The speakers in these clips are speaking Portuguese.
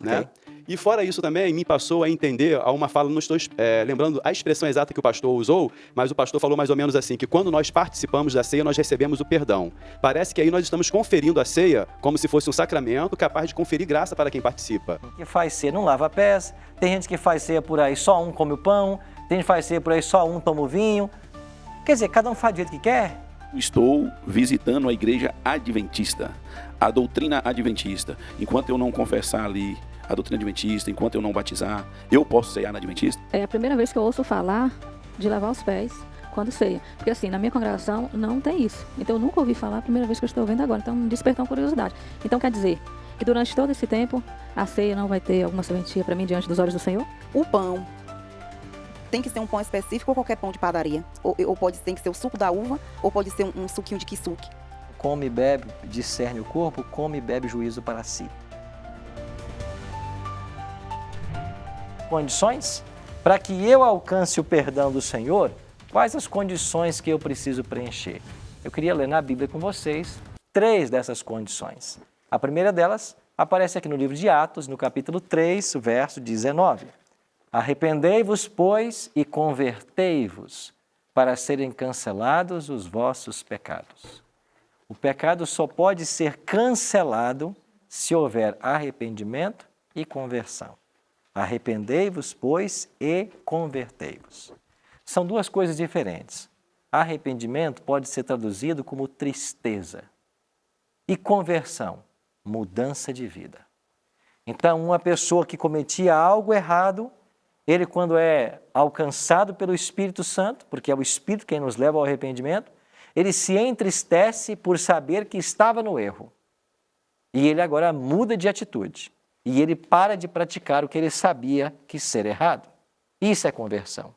né? Ok. E fora isso também, me passou a entender a uma fala, não estou lembrando a expressão exata que o pastor usou, mas o pastor falou mais ou menos assim, que quando nós participamos da ceia, nós recebemos o perdão. Parece que aí nós estamos conferindo a ceia como se fosse um sacramento capaz de conferir graça para quem participa. Que faz ceia não lava pés, tem gente que faz ceia por aí, só um come o pão, tem gente que faz ceia por aí, só um toma o vinho. Quer dizer, cada um faz do jeito que quer. Estou visitando a igreja adventista, a doutrina adventista. Enquanto eu não confessar ali a doutrina adventista, enquanto eu não batizar, eu posso ceiar na adventista? É a primeira vez que eu ouço falar de lavar os pés quando ceia. Porque assim, na minha congregação não tem isso. Então eu nunca ouvi falar, a primeira vez que eu estou ouvindo agora. Então me despertou uma curiosidade. Então quer dizer que durante todo esse tempo a ceia não vai ter alguma serventia para mim diante dos olhos do Senhor? O pão tem que ser um pão específico ou qualquer pão de padaria? Ou tem que ser o suco da uva, ou pode ser um suquinho de kisuke? Come e bebe, discerne o corpo, come e bebe juízo para si. Condições? Para que eu alcance o perdão do Senhor, quais as condições que eu preciso preencher? Eu queria ler na Bíblia com vocês 3 dessas condições. A primeira delas aparece aqui no livro de Atos, no capítulo 3, verso 19. Arrependei-vos, pois, e convertei-vos, para serem cancelados os vossos pecados. O pecado só pode ser cancelado se houver arrependimento e conversão. Arrependei-vos, pois, e convertei-vos. São 2 coisas diferentes. Arrependimento pode ser traduzido como tristeza. E conversão, mudança de vida. Então, uma pessoa que cometia algo errado, ele, quando é alcançado pelo Espírito Santo, porque é o Espírito quem nos leva ao arrependimento, ele se entristece por saber que estava no erro. E ele agora muda de atitude. E ele para de praticar o que ele sabia que ser errado. Isso é conversão.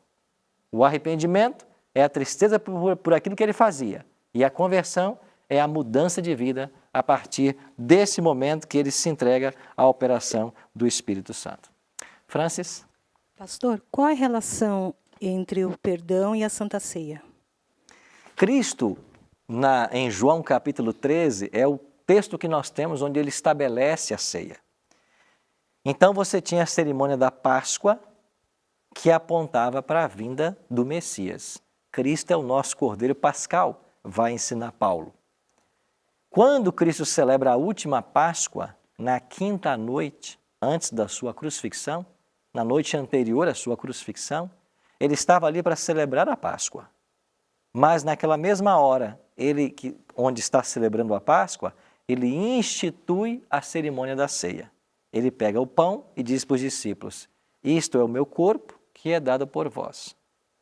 O arrependimento é a tristeza por aquilo que ele fazia. E a conversão é a mudança de vida a partir desse momento que ele se entrega à operação do Espírito Santo. Francis? Pastor, qual é a relação entre o perdão e a Santa Ceia? Cristo, em João capítulo 13, é o texto que nós temos onde ele estabelece a ceia. Então você tinha a cerimônia da Páscoa, que apontava para a vinda do Messias. Cristo é o nosso Cordeiro Pascal, vai ensinar Paulo. Quando Cristo celebra a última Páscoa, na quinta noite, antes da sua crucifixão, na noite anterior à sua crucifixão, ele estava ali para celebrar a Páscoa. Mas naquela mesma hora, onde está celebrando a Páscoa, ele institui a cerimônia da ceia. Ele pega o pão e diz para os discípulos, isto é o meu corpo que é dado por vós.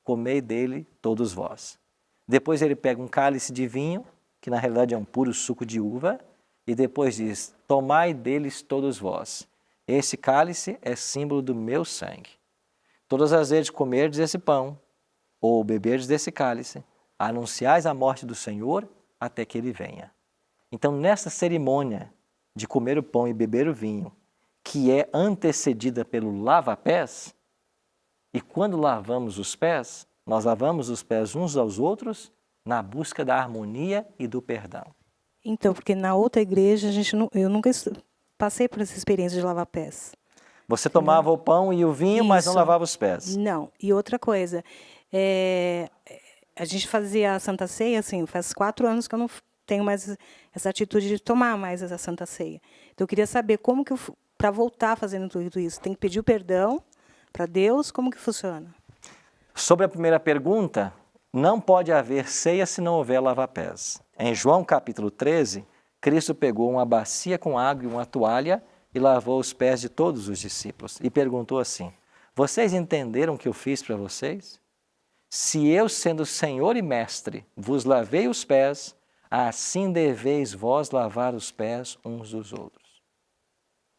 Comei dele todos vós. Depois ele pega um cálice de vinho, que na realidade é um puro suco de uva, e depois diz, tomai deles todos vós. Esse cálice é símbolo do meu sangue. Todas as vezes comerdes esse pão, ou beberdes desse cálice, anunciais a morte do Senhor até que ele venha. Então, nessa cerimônia de comer o pão e beber o vinho, que é antecedida pelo lava-pés, e quando lavamos os pés, nós lavamos os pés uns aos outros na busca da harmonia e do perdão. Então, porque na outra igreja eu nunca passei por essa experiência de lavar pés. Você tomava o pão e o vinho, mas não Isso. lavava os pés. Não. E outra coisa, a gente fazia a Santa Ceia, assim, faz 4 anos que eu não tenho mais essa atitude de tomar mais essa Santa Ceia. Então, eu queria saber como que para voltar fazendo tudo isso, tem que pedir o perdão para Deus, como que funciona? Sobre a primeira pergunta, não pode haver ceia se não houver lava-pés. Em João capítulo 13, Cristo pegou uma bacia com água e uma toalha e lavou os pés de todos os discípulos e perguntou assim, vocês entenderam o que eu fiz para vocês? Se eu, sendo Senhor e Mestre, vos lavei os pés, assim deveis vós lavar os pés uns dos outros.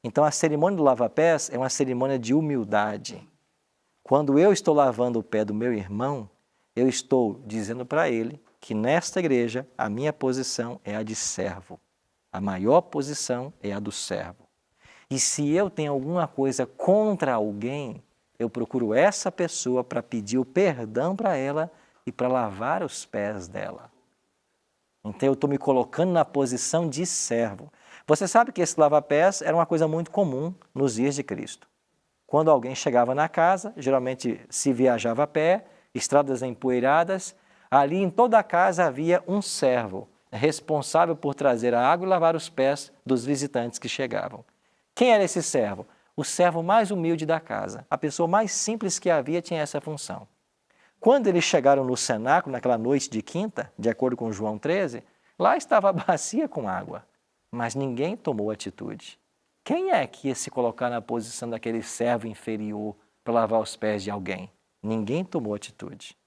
Então, a cerimônia do lava-pés é uma cerimônia de humildade. Quando eu estou lavando o pé do meu irmão, eu estou dizendo para ele que nesta igreja a minha posição é a de servo. A maior posição é a do servo. E se eu tenho alguma coisa contra alguém, eu procuro essa pessoa para pedir o perdão para ela e para lavar os pés dela. Então eu estou me colocando na posição de servo. Você sabe que esse lava-pés era uma coisa muito comum nos dias de Cristo. Quando alguém chegava na casa, geralmente se viajava a pé, estradas empoeiradas, ali em toda a casa havia um servo responsável por trazer a água e lavar os pés dos visitantes que chegavam. Quem era esse servo? O servo mais humilde da casa. A pessoa mais simples que havia tinha essa função. Quando eles chegaram no cenáculo, naquela noite de quinta, de acordo com João 13, lá estava a bacia com água, mas ninguém tomou atitude. Quem é que ia se colocar na posição daquele servo inferior para lavar os pés de alguém? Ninguém tomou atitude.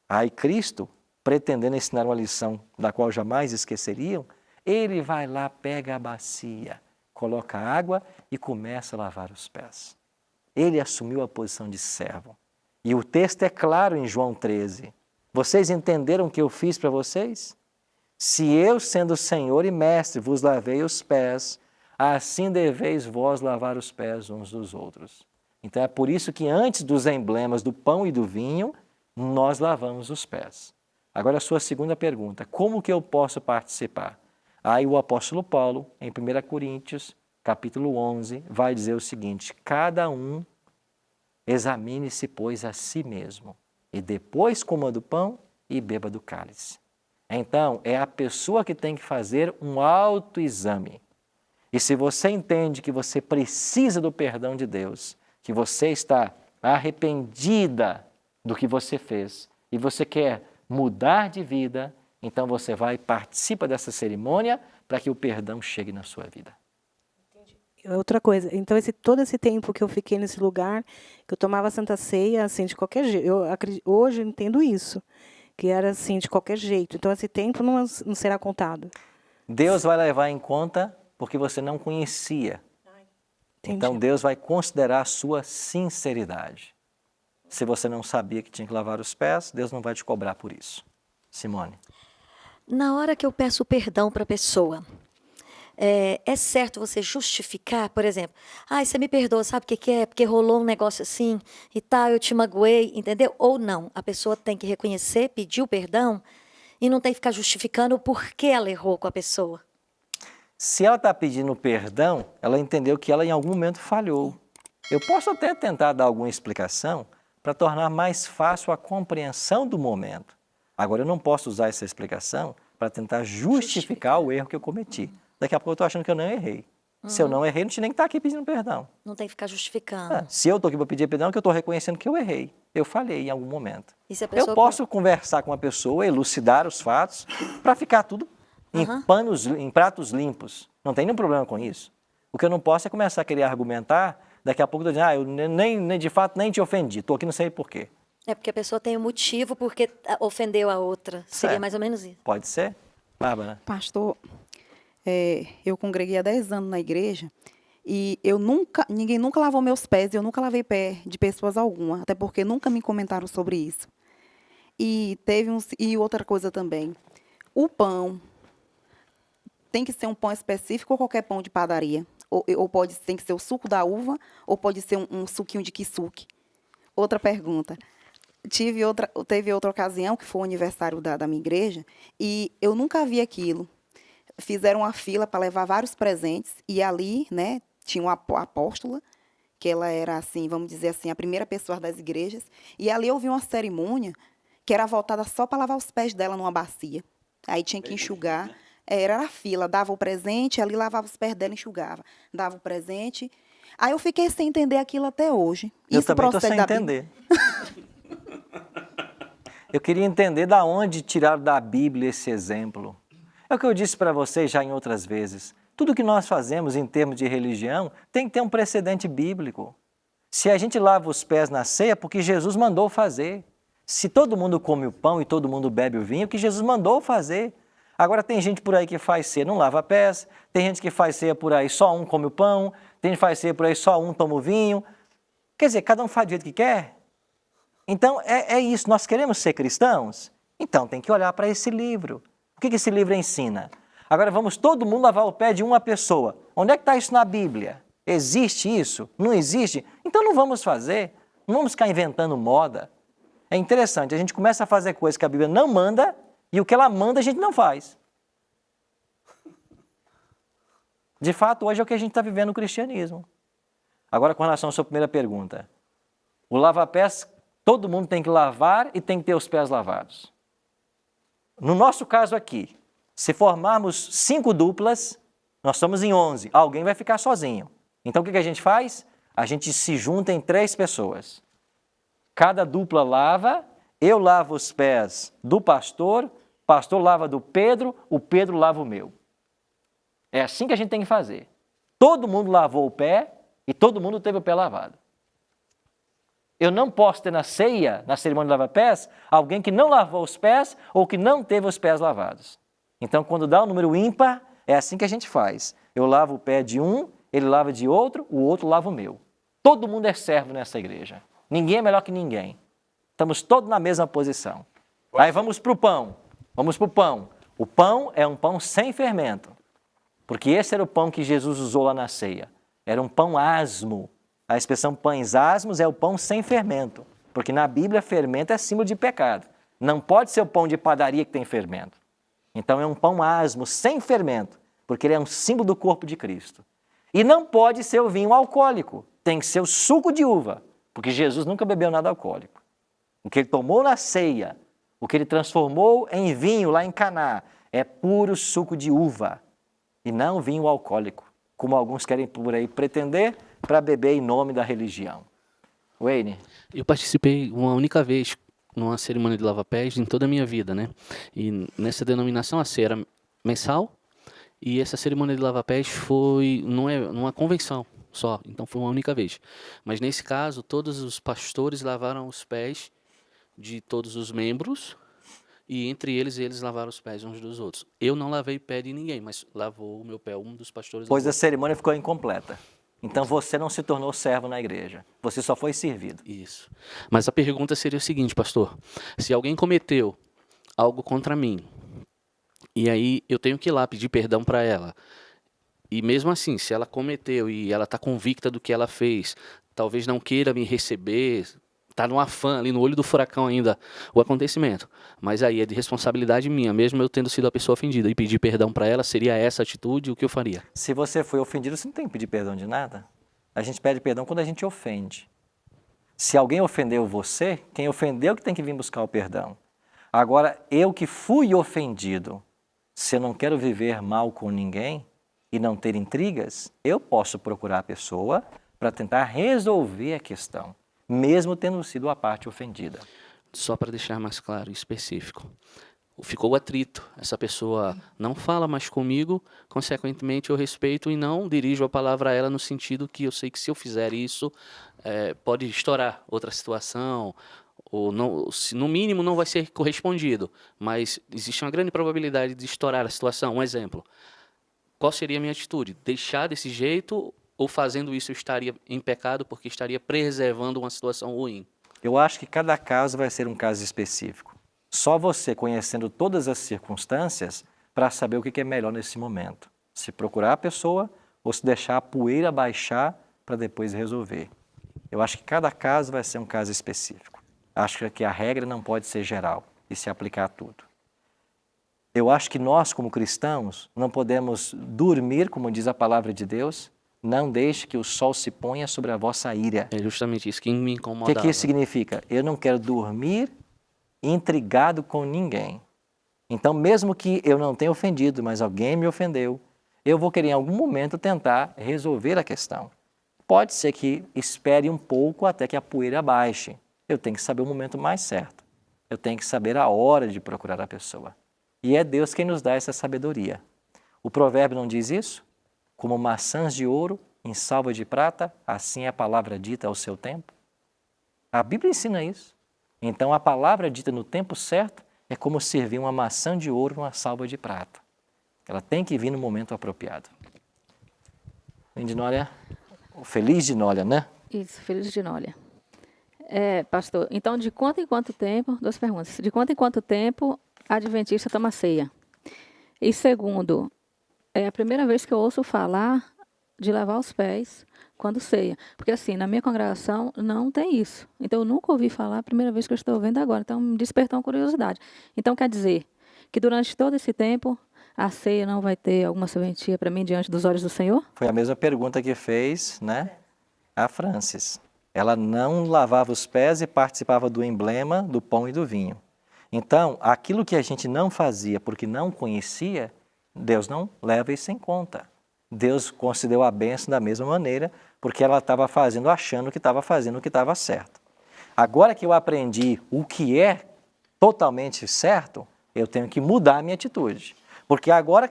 Aí Cristo, pretendendo ensinar uma lição da qual jamais esqueceriam, ele vai lá, pega a bacia, coloca água e começa a lavar os pés. Ele assumiu a posição de servo. E o texto é claro em João 13. Vocês entenderam o que eu fiz para vocês? Se eu, sendo Senhor e Mestre, vos lavei os pés, assim deveis vós lavar os pés uns dos outros. Então é por isso que antes dos emblemas do pão e do vinho, nós lavamos os pés. Agora a sua segunda pergunta, como que eu posso participar? Aí o apóstolo Paulo, em 1 Coríntios, capítulo 11, vai dizer o seguinte: cada um examine-se, pois, a si mesmo, e depois coma do pão e beba do cálice. Então, é a pessoa que tem que fazer um autoexame. E se você entende que você precisa do perdão de Deus, que você está arrependida do que você fez e você quer mudar de vida, então você vai e participa dessa cerimônia para que o perdão chegue na sua vida. Outra coisa, então todo esse tempo que eu fiquei nesse lugar, que eu tomava Santa Ceia, assim, de qualquer jeito, hoje eu entendo isso, que era assim, de qualquer jeito. Então esse tempo não será contado. Deus vai levar em conta porque você não conhecia. Entendi. Então Deus vai considerar a sua sinceridade. Se você não sabia que tinha que lavar os pés, Deus não vai te cobrar por isso. Simone. Na hora que eu peço perdão para a pessoa, é certo você justificar, por exemplo, você me perdoa, sabe o que é? Porque rolou um negócio assim e tal, eu te magoei, entendeu? Ou não, a pessoa tem que reconhecer, pedir o perdão e não tem que ficar justificando o porquê ela errou com a pessoa. Se ela está pedindo perdão, ela entendeu que ela em algum momento falhou. Eu posso até tentar dar alguma explicação para tornar mais fácil a compreensão do momento. Agora, eu não posso usar essa explicação para tentar justificar o erro que eu cometi. Daqui a pouco eu estou achando que eu não errei. Se eu não errei, não tinha nem que estar aqui pedindo perdão. Não tem que ficar justificando. Se eu estou aqui para pedir perdão, é que eu estou reconhecendo que eu errei. Eu falhei em algum momento. E se a pessoa... Eu posso conversar com a pessoa, elucidar os fatos, para ficar tudo em pratos limpos. Não tem nenhum problema com isso. O que eu não posso é começar a querer argumentar, daqui a pouco eu estou dizendo, eu nem de fato nem te ofendi, estou aqui não sei por quê. É porque a pessoa tem um motivo porque ofendeu a outra. Seria mais ou menos isso. Pode ser? Bárbara? Pastor, eu congreguei há 10 anos na igreja e ninguém nunca lavou meus pés, eu nunca lavei pé de pessoas alguma, até porque nunca me comentaram sobre isso. E outra coisa também, o pão tem que ser um pão específico ou qualquer pão de padaria? Tem que ser o suco da uva ou pode ser um suquinho de kisuke? Outra pergunta. Teve outra ocasião, que foi o aniversário da minha igreja, e eu nunca vi aquilo. Fizeram uma fila para levar vários presentes, e ali, né, tinha uma apóstola, que ela era, assim, vamos dizer assim, a primeira pessoa das igrejas, e ali eu vi uma cerimônia que era voltada só para lavar os pés dela numa bacia. Aí tinha que enxugar. Era a fila, dava o presente, ali lavava os pés dela e enxugava. Dava o presente. Aí eu fiquei sem entender aquilo até hoje. Eu também estou sem entender. Eu queria entender de onde tiraram da Bíblia esse exemplo. É o que eu disse para vocês já em outras vezes. Tudo que nós fazemos em termos de religião tem que ter um precedente bíblico. Se a gente lava os pés na ceia, porque Jesus mandou fazer. Se todo mundo come o pão e todo mundo bebe o vinho, que Jesus mandou fazer. Agora tem gente por aí que faz ceia, não lava pés, tem gente que faz ceia por aí, só um come o pão, tem gente que faz ceia por aí, só um toma o vinho. Quer dizer, cada um faz do jeito que quer. Então, é isso, nós queremos ser cristãos? Então, tem que olhar para esse livro. O que esse livro ensina? Agora, vamos todo mundo lavar o pé de uma pessoa. Onde é que está isso na Bíblia? Existe isso? Não existe? Então, não vamos fazer. Não vamos ficar inventando moda. É interessante, a gente começa a fazer coisas que a Bíblia não manda, e o que ela manda a gente não faz. De fato, hoje é o que a gente está vivendo no cristianismo. Agora, com relação à sua primeira pergunta. O lava-pés, todo mundo tem que lavar e tem que ter os pés lavados. No nosso caso aqui, se formarmos 5 duplas, nós estamos em 11. Alguém vai ficar sozinho. Então, o que a gente faz? A gente se junta em 3 pessoas. Cada dupla lava, eu lavo os pés do pastor, o pastor lava do Pedro, o Pedro lava o meu. É assim que a gente tem que fazer. Todo mundo lavou o pé e todo mundo teve o pé lavado. Eu não posso ter na ceia, na cerimônia de lava-pés, alguém que não lavou os pés ou que não teve os pés lavados. Então, quando dá um número ímpar, é assim que a gente faz. Eu lavo o pé de um, ele lava de outro, o outro lava o meu. Todo mundo é servo nessa igreja. Ninguém é melhor que ninguém. Estamos todos na mesma posição. Aí vamos para o pão. Vamos para o pão. O pão é um pão sem fermento. Porque esse era o pão que Jesus usou lá na ceia. Era um pão asmo. A expressão pães asmos é o pão sem fermento. Porque na Bíblia, fermento é símbolo de pecado. Não pode ser o pão de padaria que tem fermento. Então é um pão asmo, sem fermento. Porque ele é um símbolo do corpo de Cristo. E não pode ser o vinho alcoólico. Tem que ser o suco de uva. Porque Jesus nunca bebeu nada alcoólico. O que ele tomou na ceia, o que ele transformou em vinho lá em Caná, é puro suco de uva. E não vinho alcoólico, como alguns querem por aí pretender para beber em nome da religião. Wayne? Eu participei uma única vez numa cerimônia de lava-pés em toda a minha vida, né? E nessa denominação a ceia era mensal e essa cerimônia de lava-pés foi numa convenção só, então foi uma única vez. Mas nesse caso, todos os pastores lavaram os pés de todos os membros e entre eles lavaram os pés uns dos outros. Eu não lavei pé de ninguém, mas lavou o meu pé um dos pastores. Pois a lavou. cerimônia ficou incompleta. Então você não se tornou servo na igreja. Você só foi servido. Isso. Mas a pergunta seria o seguinte, pastor. Se alguém cometeu algo contra mim, e aí eu tenho que ir lá pedir perdão para ela, e mesmo assim, se ela cometeu e ela está convicta do que ela fez, talvez não queira me receber, está no afã, ali no olho do furacão ainda, o acontecimento. Mas aí é de responsabilidade minha, mesmo eu tendo sido a pessoa ofendida, e pedir perdão para ela, seria essa atitude o que eu faria? Se você foi ofendido, você não tem que pedir perdão de nada. A gente pede perdão quando a gente ofende. Se alguém ofendeu você, quem ofendeu que tem que vir buscar o perdão. Agora, eu que fui ofendido, se eu não quero viver mal com ninguém e não ter intrigas, eu posso procurar a pessoa para tentar resolver a questão, mesmo tendo sido a parte ofendida. Só para deixar mais claro e específico. Ficou o atrito, essa pessoa não fala mais comigo, consequentemente eu respeito e não dirijo a palavra a ela no sentido que eu sei que se eu fizer isso, pode estourar outra situação, ou não, se, no mínimo não vai ser correspondido, mas existe uma grande probabilidade de estourar a situação. Um exemplo, qual seria a minha atitude? Deixar desse jeito ou fazendo isso eu estaria em pecado porque estaria preservando uma situação ruim? Eu acho que cada caso vai ser um caso específico. Só você conhecendo todas as circunstâncias para saber o que é melhor nesse momento. Se procurar a pessoa ou se deixar a poeira baixar para depois resolver. Eu acho que cada caso vai ser um caso específico. Acho que a regra não pode ser geral e se aplicar a tudo. Eu acho que nós, como cristãos, não podemos dormir, como diz a palavra de Deus, não deixe que o sol se ponha sobre a vossa ira. É justamente isso que me O incomodava. que isso significa? Eu não quero dormir intrigado com ninguém. Então, mesmo que eu não tenha ofendido, mas alguém me ofendeu, eu vou querer em algum momento tentar resolver a questão. Pode ser que espere um pouco até que a poeira baixe. Eu tenho que saber o momento mais certo. Eu tenho que saber a hora de procurar a pessoa. E é Deus quem nos dá essa sabedoria. O provérbio não diz isso? Como maçãs de ouro em salva de prata, assim é a palavra dita ao seu tempo. A Bíblia ensina isso. Então, a palavra dita no tempo certo é como servir uma maçã de ouro numa salva de prata. Ela tem que vir no momento apropriado. Dinólia, feliz Dinólia, né? Isso, feliz Dinólia. Pastor, então de quanto em quanto tempo, 2 perguntas, de quanto em quanto tempo a adventista toma ceia? E segundo, é a primeira vez que eu ouço falar de lavar os pés quando ceia. Porque assim, na minha congregação não tem isso. Então eu nunca ouvi falar, a primeira vez que eu estou ouvindo agora. Então me despertou uma curiosidade. Então quer dizer que durante todo esse tempo a ceia não vai ter alguma serventia para mim diante dos olhos do Senhor? Foi a mesma pergunta que fez, né, a Francis. Ela não lavava os pés e participava do emblema do pão e do vinho. Então, aquilo que a gente não fazia porque não conhecia, Deus não leva isso em conta. Deus concedeu a bênção da mesma maneira, porque ela estava fazendo, achando que estava fazendo o que estava certo. Agora que eu aprendi o que é totalmente certo, eu tenho que mudar a minha atitude. Porque agora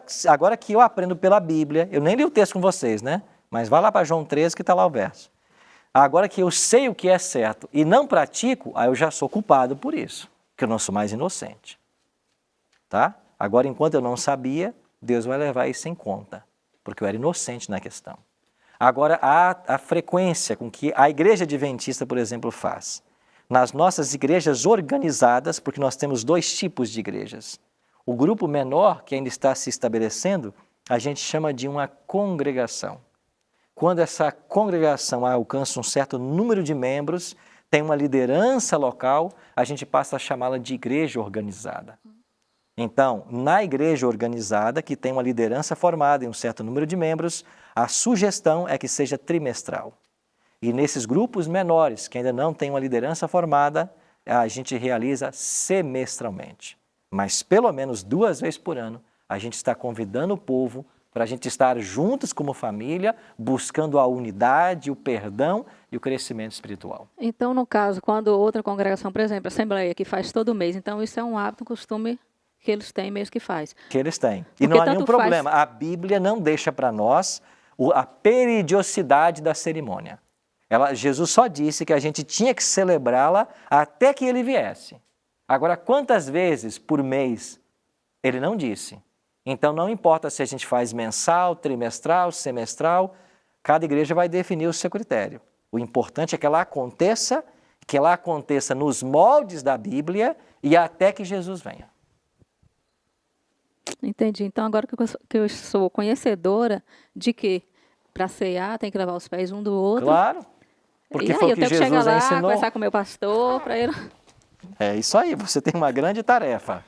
que eu aprendo pela Bíblia, eu nem li o texto com vocês, né? Mas vai lá para João 13 que está lá o verso. Agora que eu sei o que é certo e não pratico, aí eu já sou culpado por isso, porque eu não sou mais inocente. Tá? Agora, enquanto eu não sabia, Deus vai levar isso em conta, porque eu era inocente na questão. Agora, a frequência com que a igreja adventista, por exemplo, faz. Nas nossas igrejas organizadas, porque nós temos 2 tipos de igrejas. O grupo menor, que ainda está se estabelecendo, a gente chama de uma congregação. Quando essa congregação alcança um certo número de membros, tem uma liderança local, a gente passa a chamá-la de igreja organizada. Então, na igreja organizada, que tem uma liderança formada em um certo número de membros, a sugestão é que seja trimestral. E nesses grupos menores, que ainda não têm uma liderança formada, a gente realiza semestralmente. Mas pelo menos 2 vezes por ano, a gente está convidando o povo para a gente estar juntos como família, buscando a unidade, o perdão e o crescimento espiritual. Então, no caso, quando outra congregação, por exemplo, a Assembleia, que faz todo mês, então isso é um hábito, um costume que eles têm mesmo que faz. Que eles têm. E Porque não há nenhum tanto faz- problema. A Bíblia não deixa para nós a periodicidade da cerimônia. Jesus só disse que a gente tinha que celebrá-la até que ele viesse. Agora, quantas vezes por mês? Ele não disse. Então, não importa se a gente faz mensal, trimestral, semestral, cada igreja vai definir o seu critério. O importante é que ela aconteça nos moldes da Bíblia e até que Jesus venha. Entendi. Então, agora que eu sou conhecedora de que para ceiar tem que lavar os pés um do outro. Claro, porque e aí foi o eu que tenho que chegar Jesus lá, ensinou. conversar com o meu pastor, para ele... É isso aí, você tem uma grande tarefa.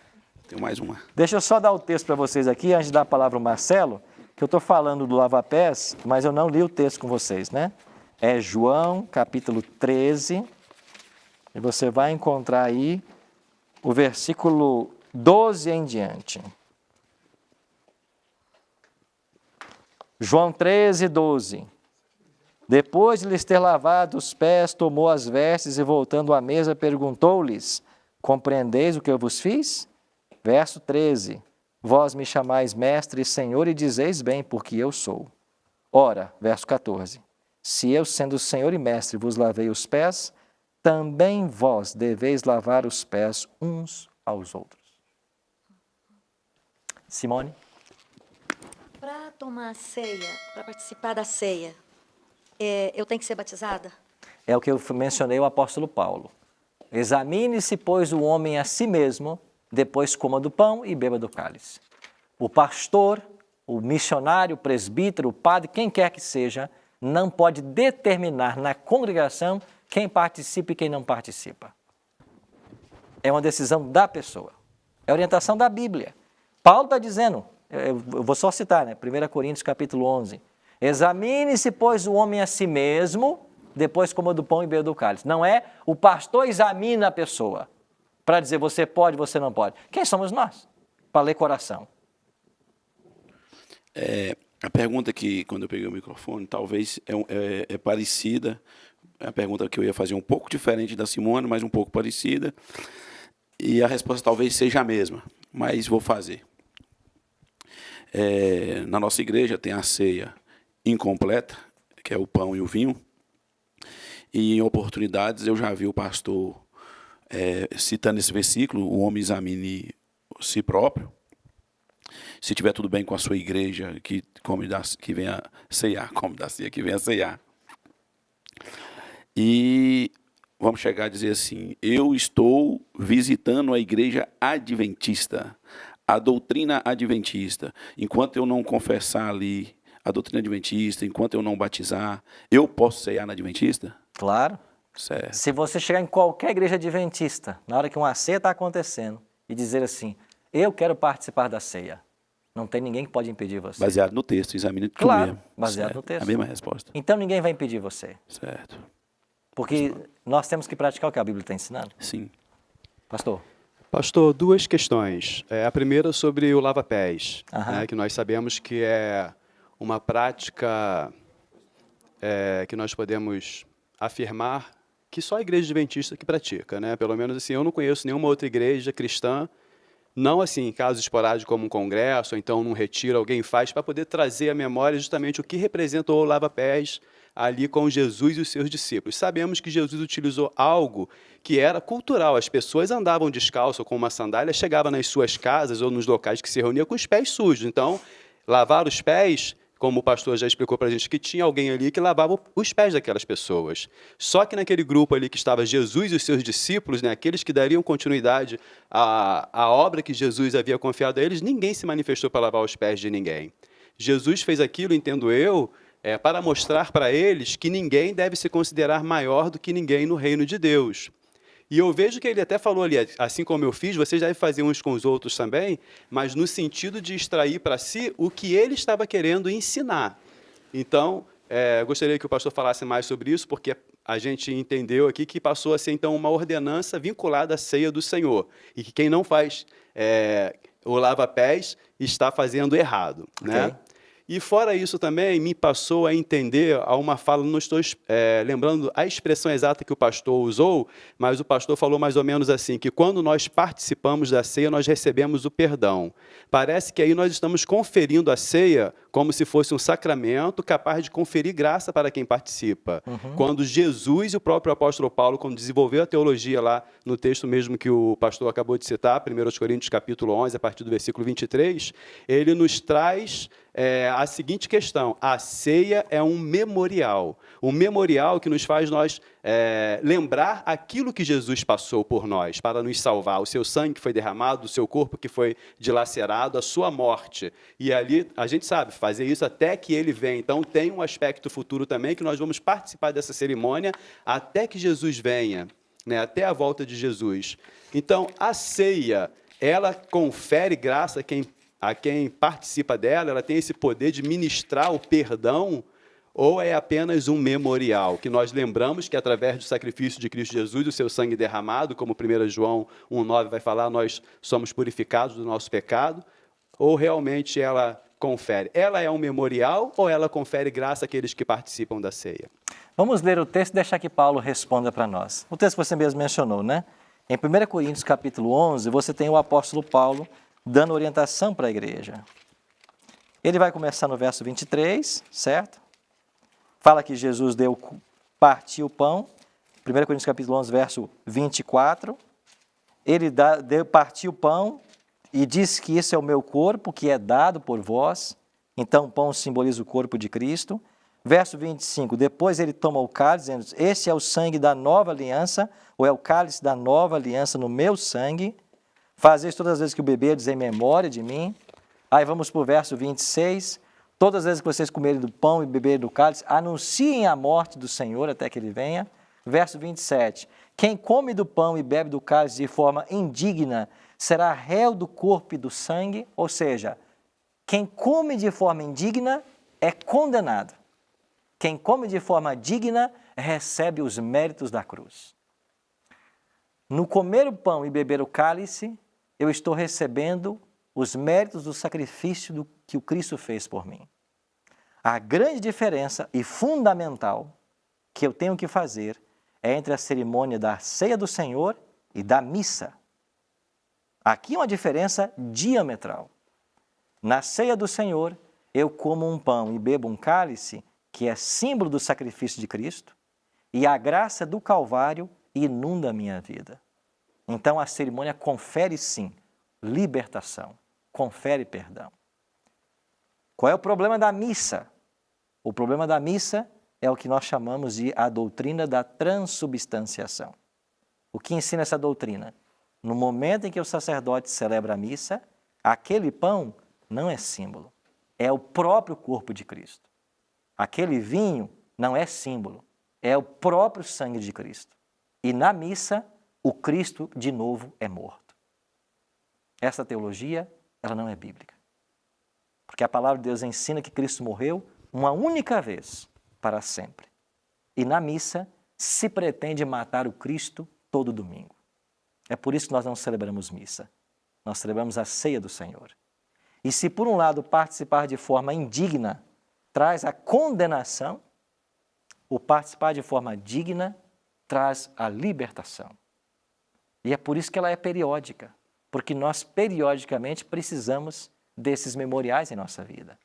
Tem mais uma. Deixa eu só dar o texto para vocês aqui, antes de dar a palavra ao Marcelo, que eu estou falando do lava-pés, mas eu não li o texto com vocês, né? É João, capítulo 13, e você vai encontrar aí o versículo 12 em diante. João 13, 12. Depois de lhes ter lavado os pés, tomou as vestes e, voltando à mesa, perguntou-lhes: compreendeis o que eu vos fiz? Verso 13. Vós me chamais mestre e senhor e dizeis bem, porque eu sou. Ora, verso 14. Se eu, sendo senhor e mestre, vos lavei os pés, também vós deveis lavar os pés uns aos outros. Simone? Para tomar a ceia, para participar da ceia, eu tenho que ser batizada? É o que eu mencionei o apóstolo Paulo. Examine-se, pois, o homem a si mesmo, depois coma do pão e beba do cálice. O pastor, o missionário, o presbítero, o padre, quem quer que seja, não pode determinar na congregação quem participa e quem não participa. É uma decisão da pessoa. É orientação da Bíblia. Paulo está dizendo, eu vou só citar, né? 1 Coríntios capítulo 11. Examine-se, pois, o homem a si mesmo, depois coma do pão e beba do cálice. Não é o pastor examina a pessoa para dizer você pode, você não pode. Quem somos nós? Para ler coração. A pergunta que, quando eu peguei o microfone, talvez é parecida. É a pergunta que eu ia fazer um pouco diferente da Simone, mas um pouco parecida. E a resposta talvez seja a mesma, mas vou fazer. Na nossa igreja tem a ceia incompleta, que é o pão e o vinho. E em oportunidades eu já vi o pastor citando esse versículo, o homem examine si próprio. Se tiver tudo bem com a sua igreja, que venha ceiar, come da ceia, que venha ceiar. E vamos chegar a dizer assim, eu estou visitando a igreja adventista, a doutrina adventista. Enquanto eu não confessar ali a doutrina adventista, enquanto eu não batizar, eu posso ceiar na adventista? Claro. Certo. Se você chegar em qualquer igreja adventista, na hora que uma ceia está acontecendo, e dizer assim, eu quero participar da ceia, Não tem ninguém que pode impedir você. Baseado no texto, examine tudo Claro, mesmo. baseado Certo. no texto. A mesma resposta. Então ninguém vai impedir você. Certo. Porque nós temos que praticar o que a Bíblia está ensinando. Sim. Pastor, Pastor, duas questões. A primeira sobre o lava-pés, Aham. né, que nós sabemos que é uma prática que nós podemos afirmar que só a igreja adventista que pratica, né? Pelo menos assim, eu não conheço nenhuma outra igreja cristã, não assim em casos esporádicos como um congresso, ou então num retiro alguém faz, para poder trazer à memória justamente o que representou o lava-pés ali com Jesus e os seus discípulos. Sabemos que Jesus utilizou algo que era cultural. As pessoas andavam descalço com uma sandália, chegavam nas suas casas ou nos locais que se reuniam com os pés sujos. Então, lavar os pés, como o pastor já explicou para a gente, que tinha alguém ali que lavava os pés daquelas pessoas. Só que naquele grupo ali que estava Jesus e os seus discípulos, né, aqueles que dariam continuidade à obra que Jesus havia confiado a eles, ninguém se manifestou para lavar os pés de ninguém. Jesus fez aquilo, entendo eu, para mostrar para eles que ninguém deve se considerar maior do que ninguém no reino de Deus. E eu vejo que ele até falou ali, assim como eu fiz, vocês devem fazer uns com os outros também, mas no sentido de extrair para si o que ele estava querendo ensinar. Então, gostaria que o pastor falasse mais sobre isso, porque a gente entendeu aqui que passou a ser, então, uma ordenança vinculada à ceia do Senhor, e que quem não faz o lava-pés está fazendo errado, né? Ok. E fora isso também, me passou a entender a uma fala, não estou lembrando a expressão exata que o pastor usou, mas o pastor falou mais ou menos assim, que quando nós participamos da ceia, nós recebemos o perdão. Parece que aí nós estamos conferindo a ceia como se fosse um sacramento capaz de conferir graça para quem participa. Quando Jesus e o próprio apóstolo Paulo, quando desenvolveu a teologia lá no texto mesmo que o pastor acabou de citar, 1 Coríntios capítulo 11, a partir do versículo 23, ele nos traz a seguinte questão: a ceia é um memorial que nos faz nós lembrar aquilo que Jesus passou por nós, para nos salvar, o seu sangue que foi derramado, o seu corpo que foi dilacerado, a sua morte. E ali, a gente sabe, fazer isso até que ele venha. Então, tem um aspecto futuro também, que nós vamos participar dessa cerimônia até que Jesus venha, né, até a volta de Jesus. Então, a ceia, ela confere graça a quem participa dela, ela tem esse poder de ministrar o perdão, ou é apenas um memorial, que nós lembramos que através do sacrifício de Cristo Jesus, o seu sangue derramado, como 1 João 1,9 vai falar, nós somos purificados do nosso pecado, ou realmente ela confere? Ela é um memorial ou ela confere graça àqueles que participam da ceia? vamos ler o texto e deixar que Paulo responda para nós. O texto que você mesmo mencionou, né? Em 1 Coríntios capítulo 11, você tem o apóstolo Paulo dando orientação para a igreja. Ele vai começar no verso 23, certo? Fala que Jesus partiu o pão. 1 Coríntios capítulo 11, verso 24. Ele partiu o pão e disse que isso é o meu corpo, que é dado por vós. Então, o pão simboliza o corpo de Cristo. Verso 25, depois ele toma o cálice, dizendo, esse é o sangue da nova aliança, ou é o cálice da nova aliança no meu sangue. Fazeis todas as vezes que o beberdes em memória de mim. Aí vamos para o verso 26. Todas as vezes que vocês comerem do pão e beberem do cálice, anunciem a morte do Senhor até que ele venha. Verso 27. Quem come do pão e bebe do cálice de forma indigna será réu do corpo e do sangue. Ou seja, quem come de forma indigna é condenado. Quem come de forma digna recebe os méritos da cruz. No comer o pão e beber o cálice, eu estou recebendo os méritos do sacrifício que o Cristo fez por mim. A grande diferença e fundamental que eu tenho que fazer é entre a cerimônia da ceia do Senhor e da missa. Aqui uma diferença diametral. Na ceia do Senhor, eu como um pão e bebo um cálice, que é símbolo do sacrifício de Cristo, e a graça do Calvário inunda a minha vida. Então a cerimônia confere sim libertação, confere perdão. Qual é o problema da missa? O problema da missa é o que nós chamamos de a doutrina da transubstanciação. O que ensina essa doutrina? No momento em que o sacerdote celebra a missa, aquele pão não é símbolo, é o próprio corpo de Cristo. Aquele vinho não é símbolo, é o próprio sangue de Cristo. E na missa, o Cristo de novo é morto. Essa teologia, ela não é bíblica. Porque a palavra de Deus ensina que Cristo morreu uma única vez para sempre. E na missa se pretende matar o Cristo todo domingo. É por isso que nós não celebramos missa. Nós celebramos a ceia do Senhor. E se por um lado participar de forma indigna traz a condenação, o participar de forma digna traz a libertação. E é por isso que ela é periódica, porque nós periodicamente precisamos desses memoriais em nossa vida.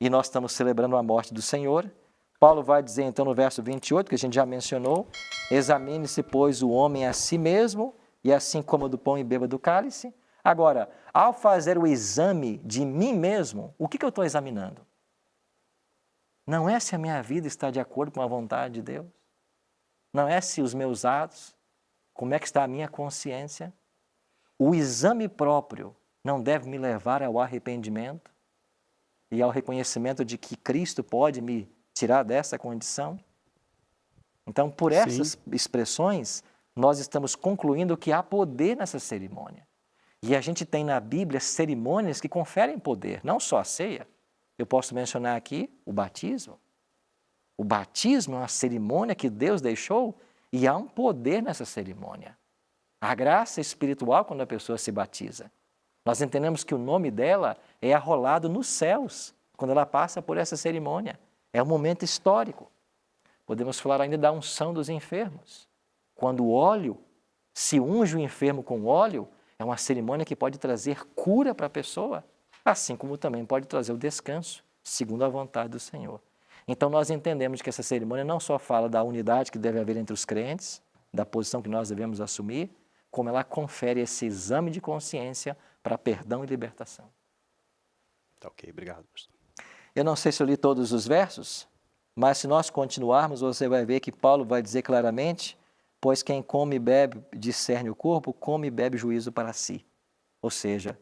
E nós estamos celebrando a morte do Senhor. Paulo vai dizer então no verso 28, que a gente já mencionou, examine-se, pois, o homem a si mesmo, e assim coma do pão e beba do cálice. Agora, ao fazer o exame de mim mesmo, o que eu estou examinando? Não é se a minha vida está de acordo com a vontade de Deus. Não é se os meus atos, como é que está a minha consciência. O exame próprio não deve me levar ao arrependimento e ao reconhecimento de que Cristo pode me tirar dessa condição. Então, por essas expressões, nós estamos concluindo que há poder nessa cerimônia. E a gente tem na Bíblia cerimônias que conferem poder, não só a ceia. Eu posso mencionar aqui o batismo. O batismo é uma cerimônia que Deus deixou e há um poder nessa cerimônia. A graça espiritual quando a pessoa se batiza. Nós entendemos que o nome dela é arrolado nos céus quando ela passa por essa cerimônia. É um momento histórico. Podemos falar ainda da unção dos enfermos. Quando o óleo se unge o enfermo com óleo, é uma cerimônia que pode trazer cura para a pessoa, assim como também pode trazer o descanso, segundo a vontade do Senhor. Então nós entendemos que essa cerimônia não só fala da unidade que deve haver entre os crentes, da posição que nós devemos assumir, como ela confere esse exame de consciência para perdão e libertação. Tá ok, obrigado, pastor. Eu não sei se eu li todos os versos, mas se nós continuarmos, você vai ver que Paulo vai dizer claramente, pois quem come e bebe discerne o corpo, come e bebe juízo para si. Ou seja,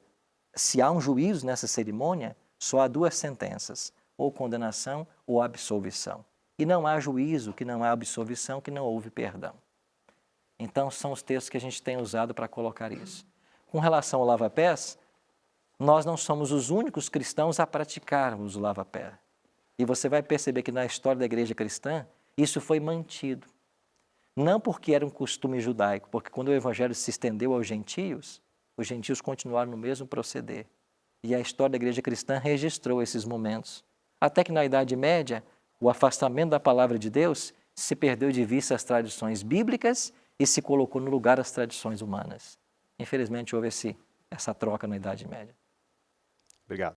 se há um juízo nessa cerimônia, só há duas sentenças, ou condenação ou absolvição. E não há juízo, que não há absolvição, que não houve perdão. Então, são os textos que a gente tem usado para colocar isso. Com relação ao lava-pés, nós não somos os únicos cristãos a praticarmos o lava-pé. E você vai perceber que na história da igreja cristã, isso foi mantido. Não porque era um costume judaico, porque quando o evangelho se estendeu aos gentios, os gentios continuaram no mesmo proceder. E a história da igreja cristã registrou esses momentos. Até que na Idade Média, o afastamento da palavra de Deus se perdeu de vista as tradições bíblicas e se colocou no lugar as tradições humanas. Infelizmente, houve essa troca na Idade Média. Obrigado.